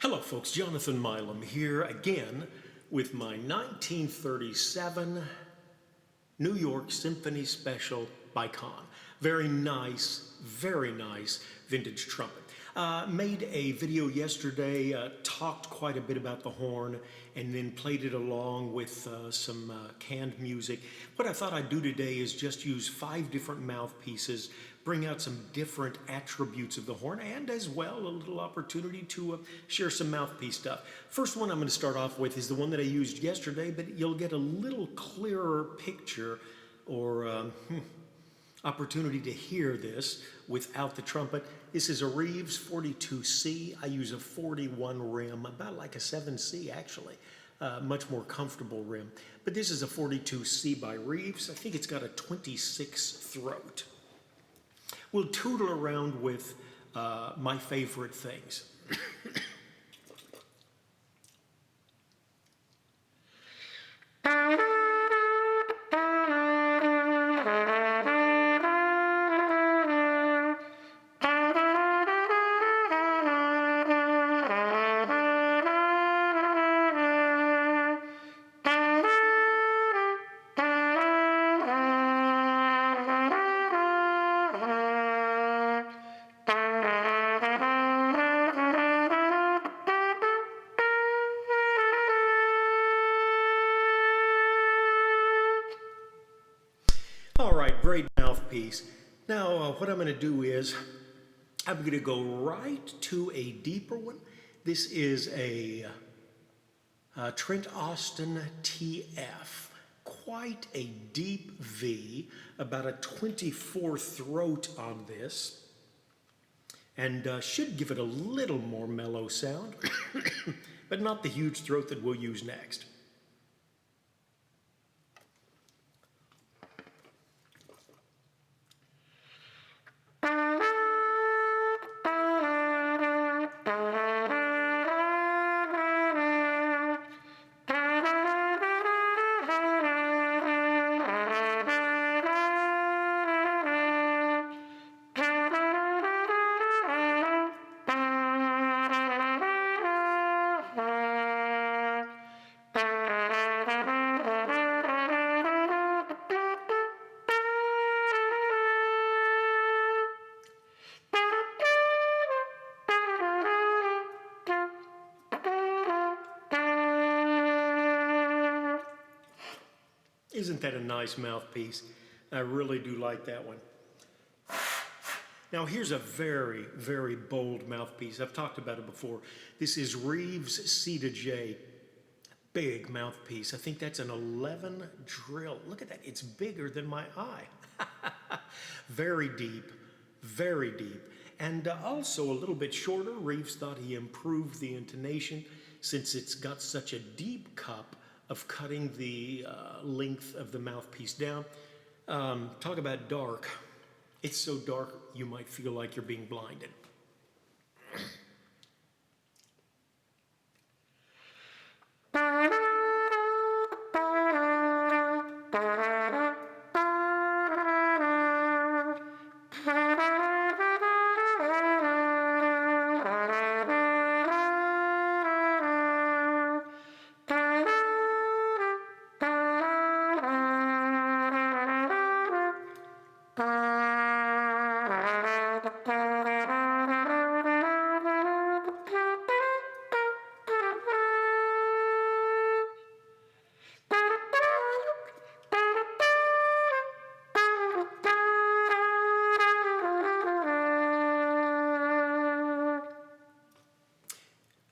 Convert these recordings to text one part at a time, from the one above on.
Hello folks, Jonathan Milam here again with my 1937 New York Symphony Special by Conn. Very nice vintage trumpet. Made a video yesterday, talked quite a bit about the horn, and then played it along with some canned music. What I thought I'd do today is just use 5 different mouthpieces, bring out some different attributes of the horn, and as well a little opportunity to share some mouthpiece stuff. First one I'm going to start off with is the one that I used yesterday, but you'll get a little clearer picture or opportunity to hear this without the trumpet. This is a Reeves 42C. I use a 41 rim, about like a 7C actually. Much more comfortable rim. But this is a 42C by Reeves. I think it's got a 26 throat. We'll tootle around with my favorite things. All right, great mouthpiece. Now, what I'm going to do is I'm going to go right to a deeper one. This is a Trent Austin TF. Quite a deep V, about a 24 throat on this, and should give it a little more mellow sound, but not the huge throat that we'll use next. Isn't that a nice mouthpiece? I really do like that one. Now here's a very, very bold mouthpiece. I've talked about it before. This is Reeves Cedar J. Big mouthpiece. I think that's an 11 drill. Look at that. It's bigger than my eye. Very deep, very deep. And also a little bit shorter. Reeves thought he improved the intonation since it's got such a deep cup of cutting the length of the mouthpiece down. Talk about dark. It's so dark you might feel like you're being blinded.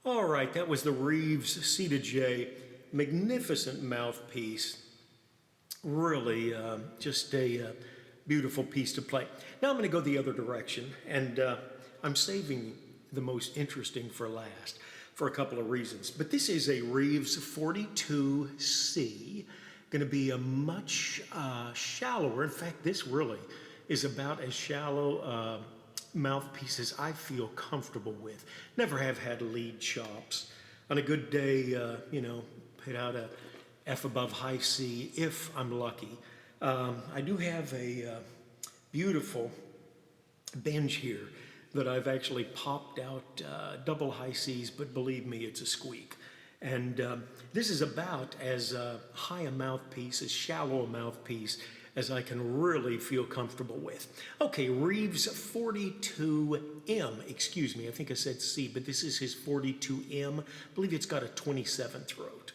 All right, that was the Reeves Cedar J. Magnificent mouthpiece. Really just a beautiful piece to play. Now I'm going to go the other direction, and I'm saving the most interesting for last for a couple of reasons. But this is a Reeves 42C, going to be a much shallower. In fact, this really is about as shallow mouthpieces I feel comfortable with. Never have had lead chops. On a good day, put out a F above high C if I'm lucky. I do have a beautiful bend here that I've actually popped out double high Cs, but believe me, it's a squeak. And this is about as high a mouthpiece, as shallow a mouthpiece as I can really feel comfortable with. Okay, Reeves 42M, excuse me, I think I said C, but this is his 42M. I believe it's got a 27 throat.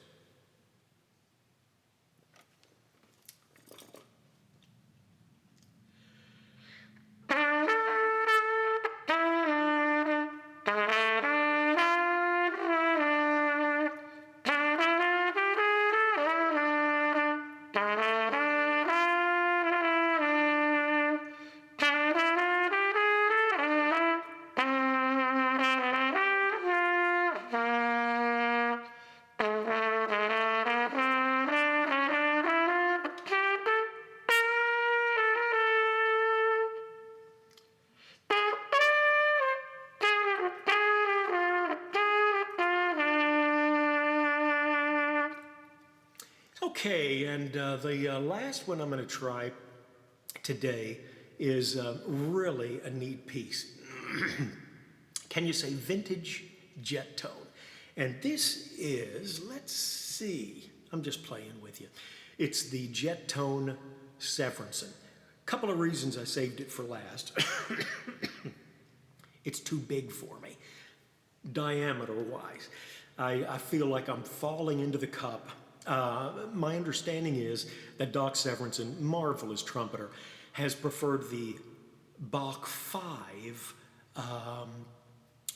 Okay, and the last one I'm going to try today is really a neat piece. Can you say vintage Jettone? And this is, let's see, I'm just playing with you. It's the Jettone Severinsen. Couple of reasons I saved it for last. It's too big for me, diameter-wise. I feel like I'm falling into the cup. My understanding is that Doc Severinsen, marvelous trumpeter, has preferred the Bach 5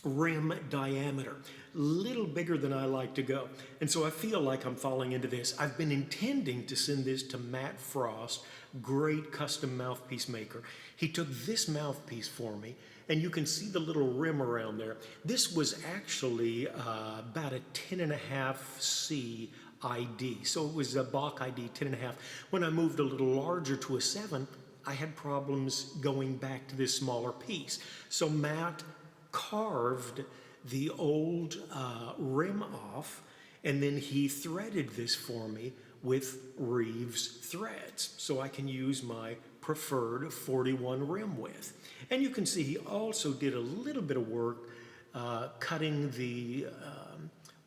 rim diameter, little bigger than I like to go. And so I feel like I'm falling into this. I've been intending to send this to Matt Frost, great custom mouthpiece maker. He took this mouthpiece for me, and you can see the little rim around there. This was actually about a 10.5 C ID. So it was a Bach ID 10.5. When I moved a little larger to a 7, I had problems going back to this smaller piece. So Matt carved the old rim off, and then he threaded this for me with Reeves threads, so I can use my preferred 41 rim width. And you can see he also did a little bit of work cutting the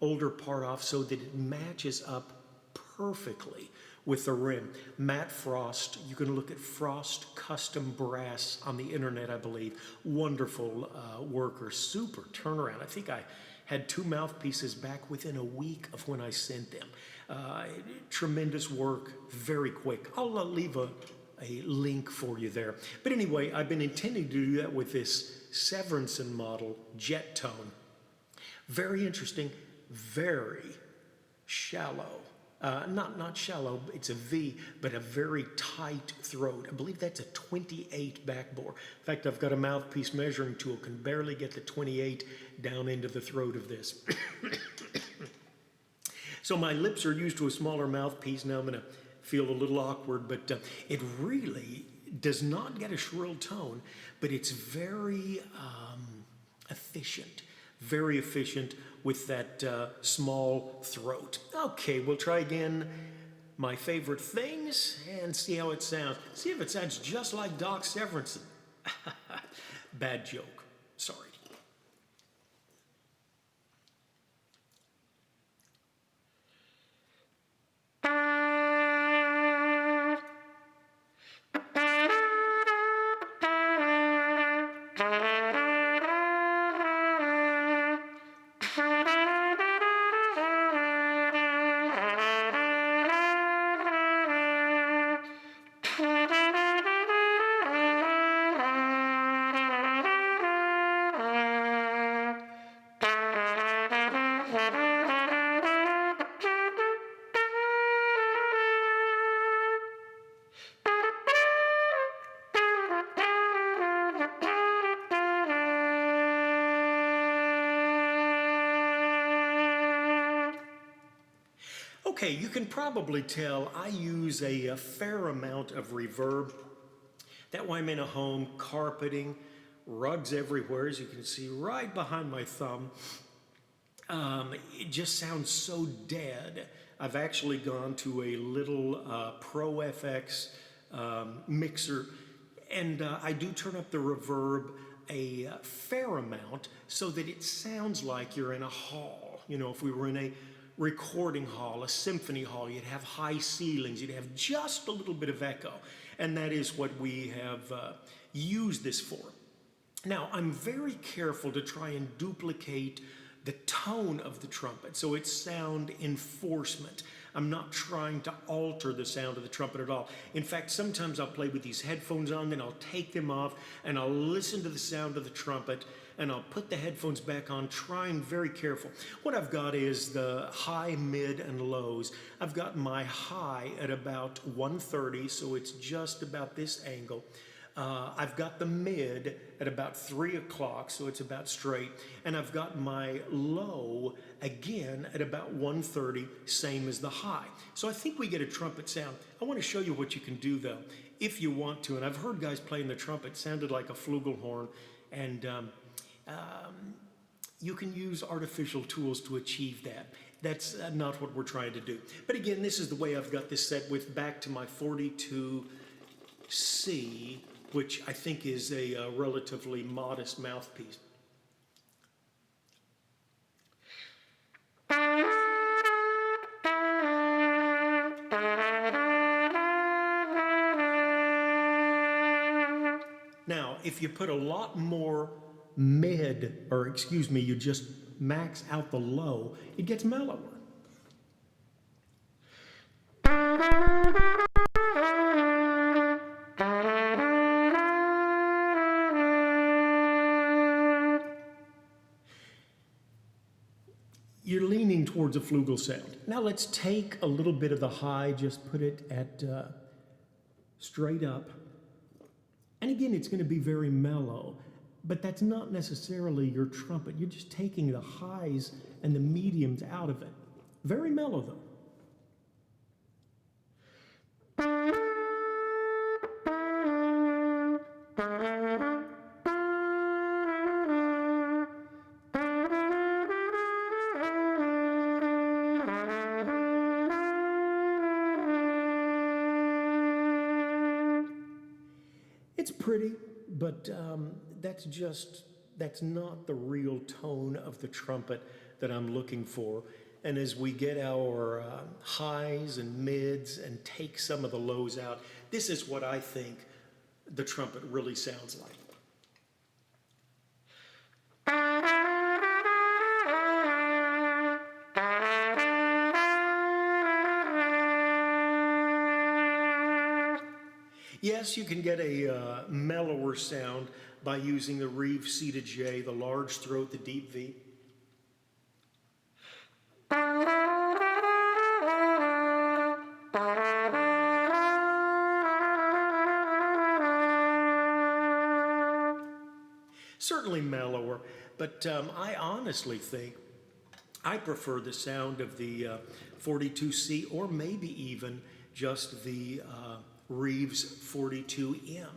older part off so that it matches up perfectly with the rim. Matt Frost, you can look at Frost Custom Brass on the internet, I believe. Wonderful worker, super turnaround. I think I had 2 mouthpieces back within a week of when I sent them. Tremendous work, very quick. I'll leave a link for you there. But anyway, I've been intending to do that with this Severinsen model, Jettone. Very interesting, very shallow. Not shallow, it's a V, but a very tight throat. I believe that's a 28 backbore. In fact, I've got a mouthpiece measuring tool, can barely get the 28 down into the throat of this. So my lips are used to a smaller mouthpiece. Now I'm going to feel a little awkward, but it really does not get a shrill tone, but it's very efficient. Very efficient with that small throat. Okay, we'll try again my favorite things and see how it sounds. See if it sounds just like Doc Severinsen. Bad joke. Sorry. Okay, you can probably tell I use a fair amount of reverb. That way I'm in a home, carpeting, rugs everywhere, as you can see right behind my thumb. It just sounds so dead. I've actually gone to a little Pro FX mixer, and I do turn up the reverb a fair amount so that it sounds like you're in a hall. You know, if we were in a recording hall, a symphony hall, you'd have high ceilings, you'd have just a little bit of echo. And that is what we have used this for. Now, I'm very careful to try and duplicate the tone of the trumpet, so it's sound enforcement. I'm not trying to alter the sound of the trumpet at all. In fact, sometimes I'll play with these headphones on, then I'll take them off, and I'll listen to the sound of the trumpet, and I'll put the headphones back on, trying very careful. What I've got is the high, mid, and lows. I've got my high at about 130, so it's just about this angle. I've got the mid at about 3 o'clock, so it's about straight. And I've got my low, again, at about 130, same as the high. So I think we get a trumpet sound. I want to show you what you can do, though, if you want to. And I've heard guys playing the trumpet, sounded like a flugelhorn. And you can use artificial tools to achieve that. That's not what we're trying to do. But again, this is the way I've got this set with back to my 42C, which I think is a relatively modest mouthpiece. Now, if you put a lot more you just max out the low, it gets mellower. You're leaning towards a flugel sound. Now let's take a little bit of the high, just put it at straight up. And again, it's going to be very mellow, but that's not necessarily your trumpet. You're just taking the highs and the mediums out of it. Very mellow, though. It's pretty, but that's not the real tone of the trumpet that I'm looking for. And as we get our highs and mids and take some of the lows out, this is what I think the trumpet really sounds like. Yes, you can get a mellower sound by using the Reeves Cedar J, the large throat, the deep V. Certainly mellower, but I honestly think I prefer the sound of the 42C, or maybe even just the Reeves 42M.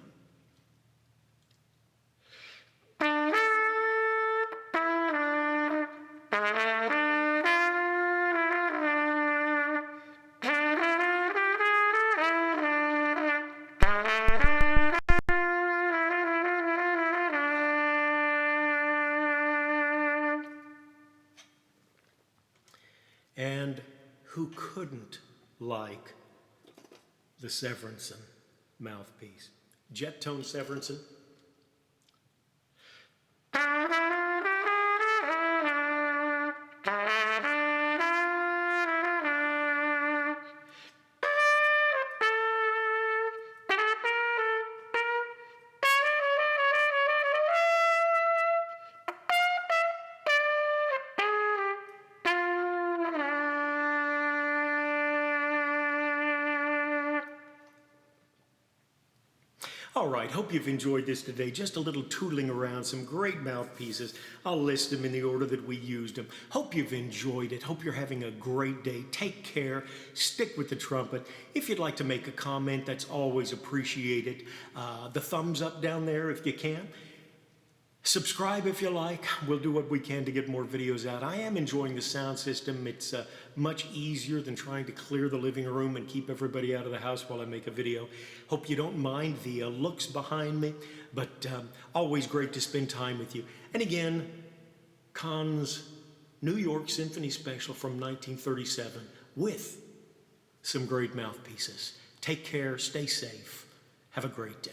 And who couldn't like the Severinsen mouthpiece? Jettone Severinsen. All right, hope you've enjoyed this today. Just a little tootling around, some great mouthpieces. I'll list them in the order that we used them. Hope you've enjoyed it. Hope you're having a great day. Take care. Stick with the trumpet. If you'd like to make a comment, that's always appreciated. The thumbs up down there if you can. Subscribe if you like. We'll do what we can to get more videos out. I am enjoying the sound system. It's much easier than trying to clear the living room and keep everybody out of the house while I make a video. Hope you don't mind the looks behind me, but always great to spend time with you. And again, Conn's New York Symphony Special from 1937 with some great mouthpieces. Take care, stay safe, have a great day.